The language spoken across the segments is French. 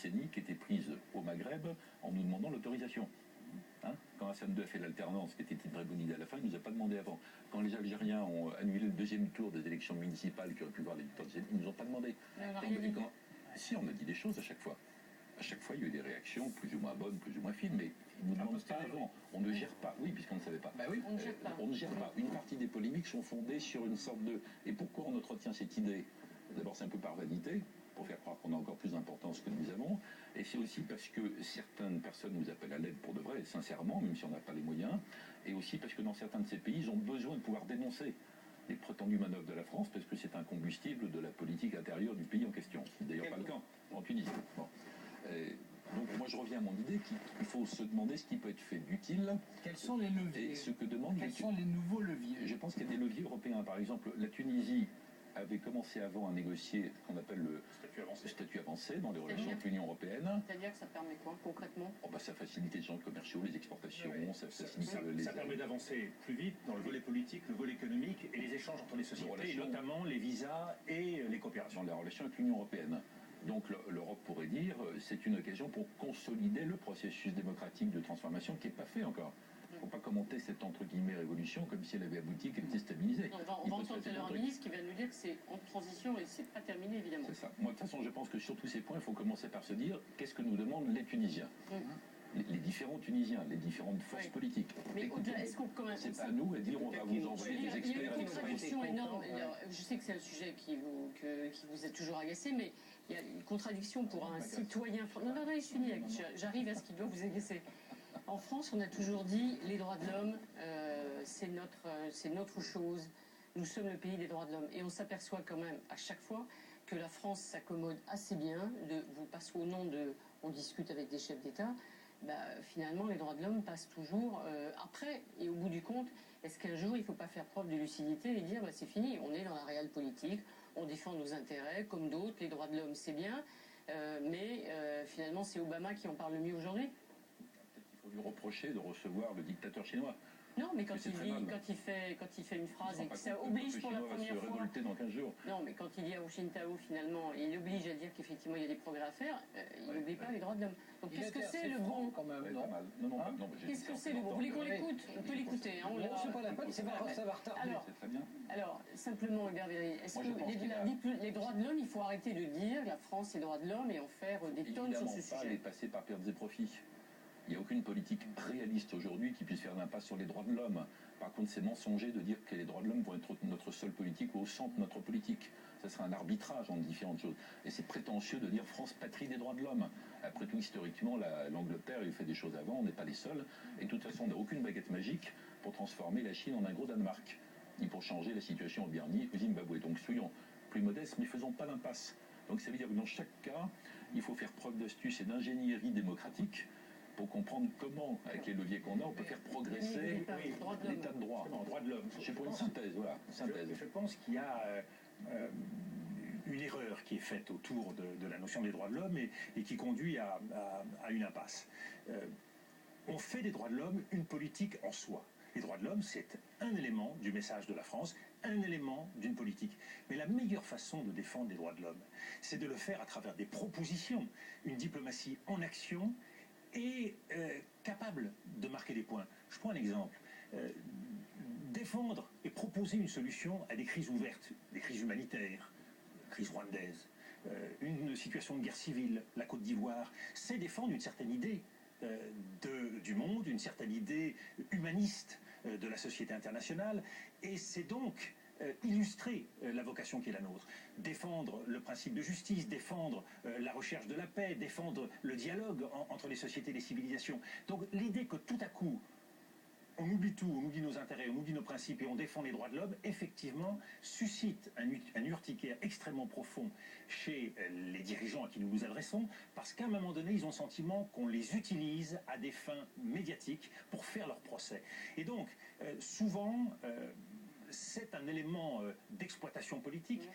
décennies qui étaient prises au Maghreb en nous demandant l'autorisation. Hein, quand Hassan II a fait l'alternance, qui était une très bonne idée à la fin, il ne nous a pas demandé avant. Quand les Algériens ont annulé le deuxième tour des élections municipales qui auraient pu voir les dictateurs, ils ne nous ont pas demandé. Si, on a dit des choses à chaque fois. À chaque fois, il y a eu des réactions plus ou moins bonnes, plus ou moins fines, mais ils ne nous demandent pas avant. On ne gère pas. Oui, puisqu'on ne savait pas. Bah oui. On ne gère pas. On ne gère pas. Une partie des polémiques sont fondées sur une sorte de... Et pourquoi on entretient cette idée? D'abord, c'est un peu par vanité, pour faire croire qu'on a encore plus d'importance que nous avons. Et c'est aussi parce que certaines personnes nous appellent à l'aide pour de vrai, sincèrement, même si on n'a pas les moyens. Et aussi parce que dans certains de ces pays, ils ont besoin de pouvoir dénoncer les prétendues manœuvres de la France, parce que c'est un combustible de la politique intérieure du pays en question. C'est d'ailleurs pas le cas en Tunisie. Bon. Donc moi je reviens à mon idée qu'il faut se demander ce qui peut être fait d'utile. Quels sont les leviers? Et ce que demande Quels sont les nouveaux leviers? Je pense qu'il y a des leviers européens. Par exemple, la Tunisie avait commencé avant à négocier ce qu'on appelle le statut avancé dans les relations avec l'Union européenne. C'est-à-dire que ça permet quoi concrètement? Ça facilite les échanges commerciaux, les exportations, ça permet d'avancer plus vite dans le volet politique, le volet économique et les échanges entre les sociétés, notamment les visas et les coopérations. Dans les relations avec l'Union européenne. Donc l'Europe pourrait dire c'est une occasion pour consolider le processus démocratique de transformation qui n'est pas fait encore. Il ne faut pas commenter cette entre guillemets révolution comme si elle avait abouti, qu'elle était stabilisée. On va entendre tout à l'heure un ministre qui va nous dire que c'est en transition et c'est pas terminé évidemment. C'est ça. Moi de toute façon je pense que sur tous ces points il faut commencer par se dire qu'est-ce que nous demandent les Tunisiens. Les différents Tunisiens, les différentes forces politiques. Mais au-delà, est-ce qu'on commence? C'est pas à nous à dire on va vous envoyer des experts. Il y a une contradiction énorme. Je sais que c'est un sujet qui vous a toujours agacé, mais il y a une contradiction pour un citoyen. Non, je finis. J'arrive à ce qui doit vous agacer. En France, on a toujours dit les droits de l'homme, c'est notre chose. Nous sommes le pays des droits de l'homme. Et on s'aperçoit quand même à chaque fois que la France s'accommode assez bien parce qu'au nom de, on discute avec des chefs d'État. Finalement, les droits de l'homme passent toujours après. Et au bout du compte, est-ce qu'un jour, il ne faut pas faire preuve de lucidité et dire c'est fini, on est dans la réelle politique, on défend nos intérêts comme d'autres, les droits de l'homme, c'est bien, mais finalement, c'est Obama qui en parle le mieux aujourd'hui. Peut-être qu'il faut lui reprocher de recevoir le dictateur chinois. Non, mais quand il fait une phrase et que ça oblige pour la première fois. Dans 15 jours. Non, mais quand il dit à Hu Jintao, finalement, il oblige à dire qu'effectivement il y a des progrès à faire, il n'oublie pas les droits de l'homme. Donc qu'est-ce que c'est le bon? Qu'est-ce que c'est le bon? Vous voulez qu'on l'écoute? On peut l'écouter. C'est pas la peine, ça va retarder. Alors, simplement, Gabriel, est-ce que les droits de l'homme, il faut arrêter de dire la France, c'est les droits de l'homme et en faire des tonnes sur ce sujet? Elle est passée par pertes et profits. Il n'y a aucune politique réaliste aujourd'hui qui puisse faire l'impasse sur les droits de l'homme. Par contre, c'est mensonger de dire que les droits de l'homme vont être notre seule politique ou au centre de notre politique. Ça sera un arbitrage entre différentes choses. Et c'est prétentieux de dire France, patrie des droits de l'homme. Après tout, historiquement, l'Angleterre a fait des choses avant, on n'est pas les seuls. Et de toute façon, on n'a aucune baguette magique pour transformer la Chine en un gros Danemark, ni pour changer la situation au Zimbabwe. Donc soyons plus modestes, mais faisons pas l'impasse. Donc ça veut dire que dans chaque cas, il faut faire preuve d'astuce et d'ingénierie démocratique pour comprendre comment, avec les leviers qu'on a, on peut faire progresser l'état de droit. Droit de l'homme. C'est pour une synthèse, voilà. Je pense qu'il y a une erreur qui est faite autour de la notion des droits de l'homme et qui conduit à une impasse. On fait des droits de l'homme une politique en soi. Les droits de l'homme, c'est un élément du message de la France, un élément d'une politique. Mais la meilleure façon de défendre les droits de l'homme, c'est de le faire à travers des propositions, une diplomatie en action et capable de marquer des points. Je prends un exemple. Défendre et proposer une solution à des crises ouvertes, des crises humanitaires, crise rwandaise, une situation de guerre civile, la Côte d'Ivoire, c'est défendre une certaine idée du monde, une certaine idée humaniste de la société internationale, et c'est donc illustrer la vocation qui est la nôtre, défendre le principe de justice, défendre la recherche de la paix, défendre le dialogue entre les sociétés et les civilisations. Donc l'idée que tout à coup on oublie tout, on oublie nos intérêts, on oublie nos principes et on défend les droits de l'homme, effectivement, suscite un urticaire extrêmement profond chez les dirigeants à qui nous nous adressons, parce qu'à un moment donné, ils ont le sentiment qu'on les utilise à des fins médiatiques pour faire leur procès. Et donc, souvent, c'est un élément d'exploitation politique.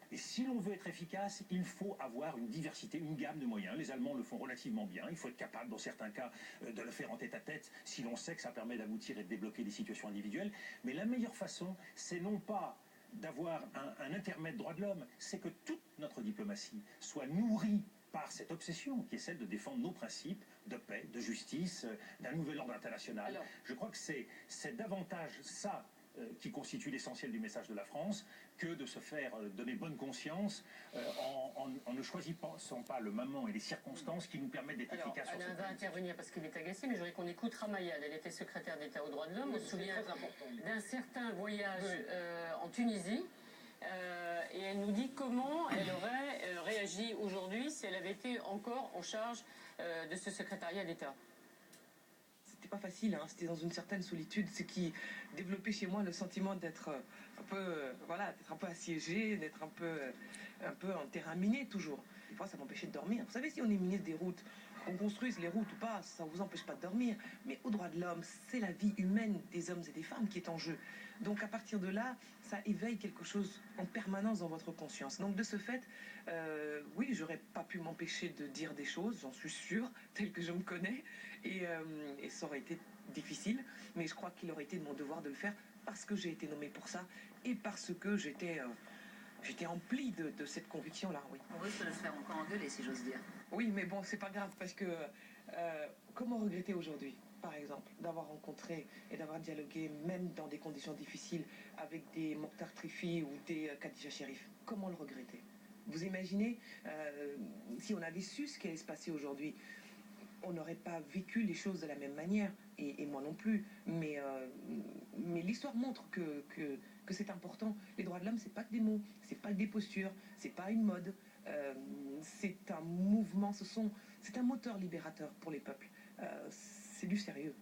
Et si l'on veut être efficace, il faut avoir une diversité, une gamme de moyens. Les Allemands le font relativement bien. Il faut être capable, dans certains cas, de le faire en tête-à-tête, si l'on sait que ça permet d'aboutir et de débloquer des situations individuelles. Mais la meilleure façon, c'est non pas d'avoir un intermède droit de l'homme, c'est que toute notre diplomatie soit nourrie par cette obsession qui est celle de défendre nos principes de paix, de justice, d'un nouvel ordre international. Alors, je crois que c'est davantage ça qui constitue l'essentiel du message de la France, que de se faire donner bonne conscience en ne choisissant pas le moment et les circonstances qui nous permettent d'être efficaces sur ce Alain va plan. intervenir parce qu'il est agacé, mais je voudrais qu'on écoute Ramayad. Elle était secrétaire d'État aux droits de l'homme. On se souvient d'un certain voyage en Tunisie. Et elle nous dit comment elle aurait réagi aujourd'hui si elle avait été encore en charge de ce secrétariat d'État. C'était pas facile, hein. C'était dans une certaine solitude, ce qui développait chez moi le sentiment d'être un peu, d'être un peu assiégé, d'être un peu en terrain miné toujours. Des fois, ça m'empêchait de dormir. Vous savez, si on est ministre des routes, qu'on construise les routes ou pas, ça vous empêche pas de dormir. Mais aux droits de l'homme, c'est la vie humaine des hommes et des femmes qui est en jeu. Donc à partir de là, ça éveille quelque chose en permanence dans votre conscience. Donc de ce fait, oui, j'aurais pas pu m'empêcher de dire des choses, j'en suis sûre, telles que je me connais, et ça aurait été difficile, mais je crois qu'il aurait été de mon devoir de le faire parce que j'ai été nommée pour ça et parce que j'étais emplie de cette conviction-là, oui. On risque de se faire encore engueuler, si j'ose dire. Oui, mais bon, c'est pas grave, parce que comment regretter aujourd'hui, par exemple, d'avoir rencontré et d'avoir dialogué, même dans des conditions difficiles, avec des Mokhtar Trifi ou des Khadija Cherif? Comment le regretter? Vous imaginez, si on avait su ce qui allait se passer aujourd'hui, on n'aurait pas vécu les choses de la même manière, et moi non plus, mais l'histoire montre que c'est important. Les droits de l'homme, c'est pas que des mots, c'est pas que des postures, c'est pas une mode, c'est un mouvement, c'est un moteur libérateur pour les peuples. C'est du sérieux.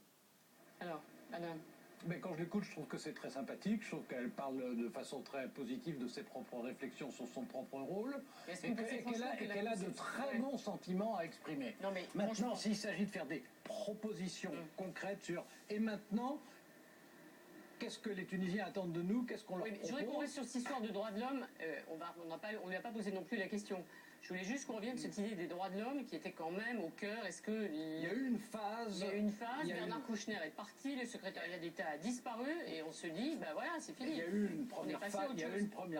Alors, Alain. Mais quand je l'écoute, je trouve que c'est très sympathique. Je trouve qu'elle parle de façon très positive de ses propres réflexions sur son propre rôle. Et qu'elle a de très bons sentiments à exprimer. Non, mais maintenant, s'il s'agit de faire des propositions concrètes sur... Et maintenant, qu'est-ce que les Tunisiens attendent de nous? Qu'est-ce qu'on leur propose? Je voudrais qu'on reste sur cette histoire de droits de l'homme. On ne lui a pas posé non plus la question. Je voulais juste qu'on revienne sur cette idée des droits de l'homme qui était quand même au cœur. Est-ce que il y a eu une phase. Bernard Kouchner est parti, le secrétariat d'État a disparu et on se dit, ben voilà, c'est fini. Il y a eu une première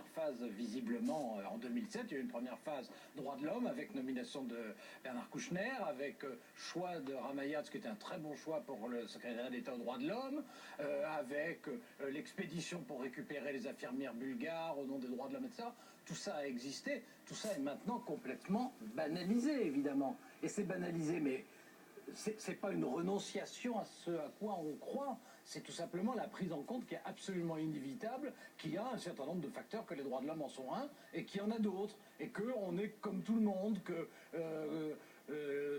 phase, visiblement en 2007. Il y a eu une première phase droits de l'homme avec nomination de Bernard Kouchner, avec choix de Ramayad, ce qui était un très bon choix pour le secrétariat d'État aux droits de l'homme, avec l'expédition pour récupérer les infirmières bulgares au nom des droits de l'homme, etc. Tout ça a existé, tout ça est maintenant complètement banalisé, évidemment. Et c'est banalisé, mais c'est pas une renonciation à ce à quoi on croit, c'est tout simplement la prise en compte qui est absolument inévitable, qu'il y a un certain nombre de facteurs, que les droits de l'homme en sont un, et qu'il y en a d'autres, et qu'on est comme tout le monde, que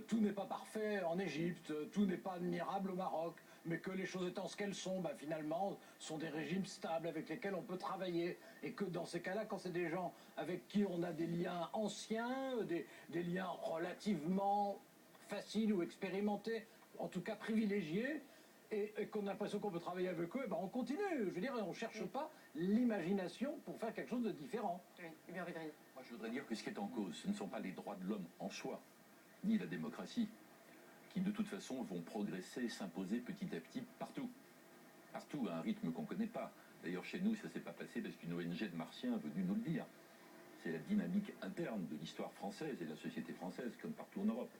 tout n'est pas parfait en Égypte, tout n'est pas admirable au Maroc, mais que les choses étant ce qu'elles sont, finalement, sont des régimes stables avec lesquels on peut travailler. Et que dans ces cas-là, quand c'est des gens avec qui on a des liens anciens, des liens relativement faciles ou expérimentés, en tout cas privilégiés, et qu'on a l'impression qu'on peut travailler avec eux, on continue. Je veux dire, on ne cherche pas l'imagination pour faire quelque chose de différent. Oui, bien Védrine. Moi, je voudrais dire que ce qui est en cause, ce ne sont pas les droits de l'homme en soi, ni la démocratie, qui de toute façon vont progresser, s'imposer petit à petit partout. Partout, à un rythme qu'on ne connaît pas. D'ailleurs, chez nous, ça ne s'est pas passé parce qu'une ONG de Martiens est venue nous le dire. C'est la dynamique interne de l'histoire française et de la société française, comme partout en Europe.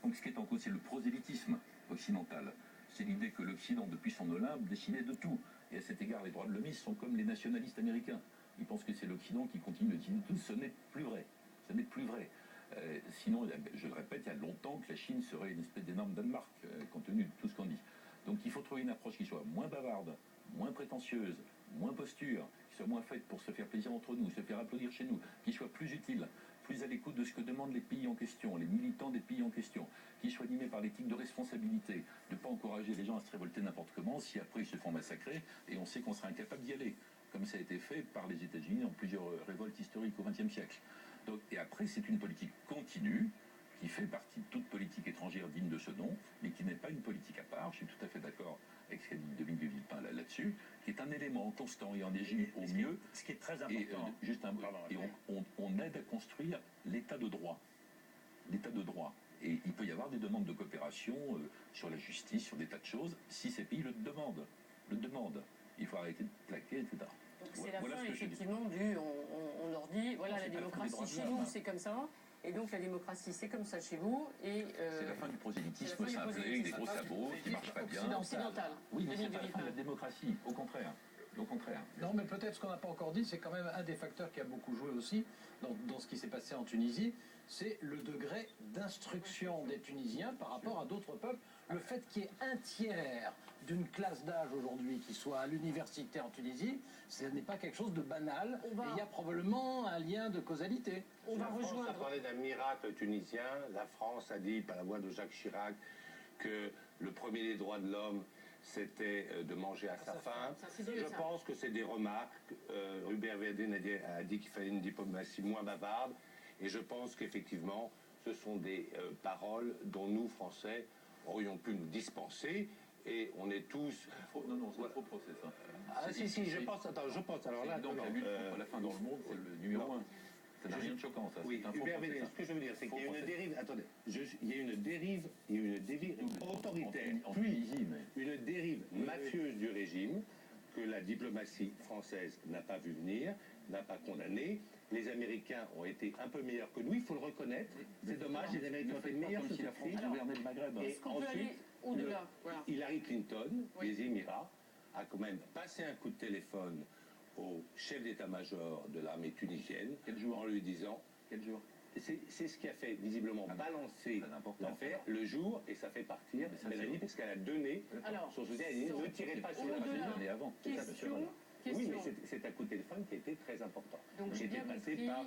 Donc ce qui est en cause, c'est le prosélytisme occidental. C'est l'idée que l'Occident, depuis son Olympe, décidait de tout. Et à cet égard, les droits de l'homme sont comme les nationalistes américains. Ils pensent que c'est l'Occident qui continue de décider de tout. Ce n'est plus vrai. Ce n'est plus vrai. Sinon, je le répète, il y a longtemps que la Chine serait une espèce d'énorme Danemark, compte tenu de tout ce qu'on dit. Donc il faut trouver une approche qui soit moins bavarde, moins prétentieuse, moins posture, qui soit moins faite pour se faire plaisir entre nous, se faire applaudir chez nous, qui soit plus utile, plus à l'écoute de ce que demandent les pays en question, les militants des pays en question, qui soit animé par l'éthique de responsabilité, de ne pas encourager les gens à se révolter n'importe comment si après ils se font massacrer et on sait qu'on sera incapable d'y aller, comme ça a été fait par les États-Unis dans plusieurs révoltes historiques au XXe siècle. Donc, et après, c'est une politique continue, qui fait partie de toute politique étrangère digne de ce nom, mais qui n'est pas une politique à part. Je suis tout à fait d'accord avec ce qu'a dit Dominique de Villepin là-dessus, qui est un élément constant et en Égypte au mieux. Ce qui est très important. On aide à construire l'état de droit. L'état de droit. Et il peut y avoir des demandes de coopération sur la justice, sur des tas de choses, si ces pays le demandent. Il faut arrêter de plaquer, etc. Donc c'est la fin, effectivement, on leur dit, voilà, la démocratie chez nous, c'est comme ça. Et donc la démocratie, c'est comme ça chez vous. Et C'est la fin du prosélytisme, c'est la fin du simplé, avec des gros sabots, qui marchent pas bien. occidental. Oui, mais c'est pas la fin 2020. de la démocratie, au contraire. Au contraire. Non, mais peut-être ce qu'on n'a pas encore dit, c'est quand même un des facteurs qui a beaucoup joué aussi dans ce qui s'est passé en Tunisie, c'est le degré d'instruction des Tunisiens par rapport à d'autres peuples. Le fait qu'il y ait un tiers d'une classe d'âge aujourd'hui qui soit à l'université en Tunisie, ce n'est pas quelque chose de banal. Et il y a probablement un lien de causalité. On va La France a rejoindre. parlé d'un miracle tunisien. La France a dit, par la voix de Jacques Chirac, que le premier des droits de l'homme, c'était de manger à sa faim. Ça, c'est vieux, Je ça. pense que c'est des remarques. Hubert Védrine a dit qu'il fallait une diplomatie moins bavarde. Et je pense qu'effectivement, ce sont des paroles dont nous, Français, aurions pu nous dispenser. Et on est tous... Non, c'est trop procès, ça. Ah si, je pense, alors là... Donc la lutte contre la faim dans le monde, c'est le numéro 1. Ça n'a rien de choquant, ça. Oui, C'est un faux Hubert procès, Védrine, ça. ce que je veux dire, c'est qu'il y a Faux une procès. dérive... Attendez, il y a une dérive autoritaire, En puis Tunisie, mais... une dérive mafieuse du régime que la diplomatie française n'a pas vu venir, n'a pas condamné. Les Américains ont été un peu meilleurs que nous, il faut le reconnaître. C'est dommage, les Américains ont été meilleurs comme que si la France nous. gouvernait le Maghreb. Et Est-ce qu'on peut ensuite, aller au-delà? Voilà. Hillary Clinton, Oui. des Émirats, a quand même passé un coup de téléphone au chef d'état-major de l'armée tunisienne Quel jour? en lui disant... Quel jour? C'est ce qui a fait visiblement balancer très important. l'affaire le jour, et ça fait partir Mais ça, Mélanie, c'est- parce qu'elle a donné Alors, son soutien. Elle a dit, sans- ne tirez pas sur la au-delà. Russie. L'année avant. Question. Oui, mais c'est un coup de téléphone qui a été très important. Donc qui j'ai a été bien passé compris par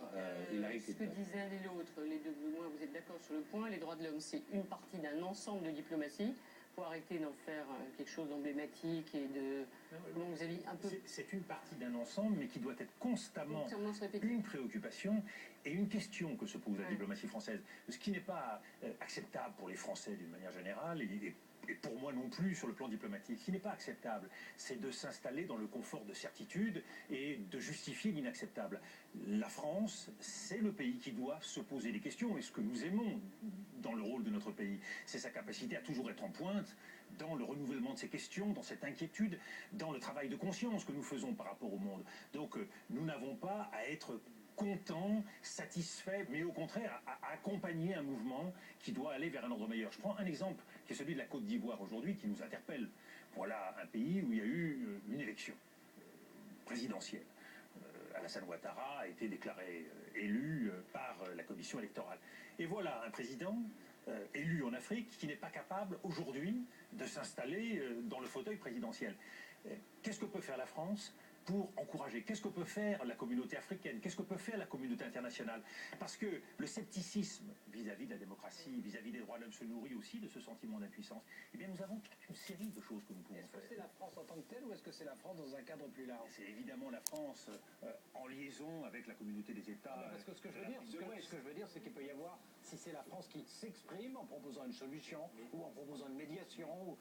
Hillary ce que Clinton. disaient l'un et l'autre. Les deux, au moins, vous êtes d'accord sur le point. Les droits de l'homme, c'est une partie d'un ensemble de diplomatie. Il faut arrêter d'en faire quelque chose d'emblématique et de... Comment vous avez dit un peu... C'est une partie d'un ensemble, mais qui doit être constamment Constamment se répéter. une préoccupation et une question que se pose la Ouais. diplomatie française. Ce qui n'est pas acceptable pour les Français d'une manière générale, et pour moi non plus sur le plan diplomatique, ce qui n'est pas acceptable, c'est de s'installer dans le confort de certitude et de justifier l'inacceptable. La France, c'est le pays qui doit se poser des questions, et ce que nous aimons dans le rôle de notre pays, c'est sa capacité à toujours être en pointe dans le renouvellement de ces questions, dans cette inquiétude, dans le travail de conscience que nous faisons par rapport au monde. Donc nous n'avons pas à être contents, satisfaits, mais au contraire à accompagner un mouvement qui doit aller vers un ordre meilleur. Je prends un exemple qui est celui de la Côte d'Ivoire aujourd'hui, qui nous interpelle. Voilà un pays où il y a eu une élection présidentielle. Alassane Ouattara a été déclaré élu par la commission électorale. Et voilà un président élu en Afrique qui n'est pas capable aujourd'hui de s'installer dans le fauteuil présidentiel. Qu'est-ce que peut faire la France pour encourager? Qu'est-ce que peut faire la communauté africaine? Qu'est-ce que peut faire la communauté internationale? Parce que le scepticisme vis-à-vis de la démocratie, vis-à-vis des droits de l'homme se nourrit aussi de ce sentiment d'impuissance. Eh bien, nous avons toute une série de choses que nous pouvons Est-ce que faire. c'est la France en tant que telle ou est-ce que c'est la France dans un cadre plus large? C'est évidemment la France en liaison avec la communauté des États. Parce que ce que je veux dire, ce que je veux dire, c'est qu'il peut y avoir, si c'est la France qui s'exprime en proposant une solution ou en proposant une médiation,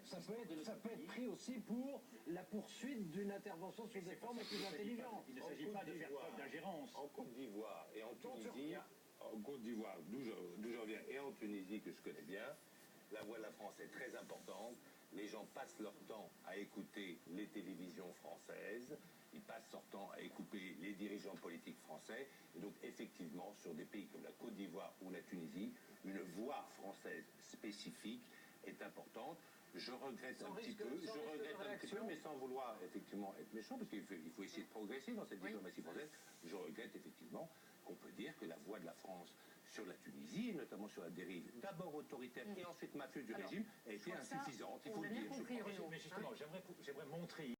ça peut être pris aussi pour la poursuite d'une intervention sous des formes plus intelligentes. Il ne s'agit pas de faire preuve d'ingérence. En Côte d'Ivoire et en Tunisie, d'où je reviens, et en Tunisie, que je connais bien, la voix de la France est très importante. Les gens passent leur temps à écouter les télévisions françaises, ils passent leur temps à écouter les dirigeants politiques français. Et donc, effectivement, sur des pays comme la Côte d'Ivoire ou la Tunisie, une voix française spécifique est importante. Je regrette un petit peu, mais sans vouloir effectivement être méchant, parce qu'il faut essayer de progresser dans cette diplomatie française. Je regrette effectivement qu'on peut dire que la voix de la France sur la Tunisie, et notamment sur la dérive d'abord autoritaire et ensuite mafieuse du régime, a été insuffisante. Il faut le dire. compris, Renaud. Mais justement, j'aimerais montrer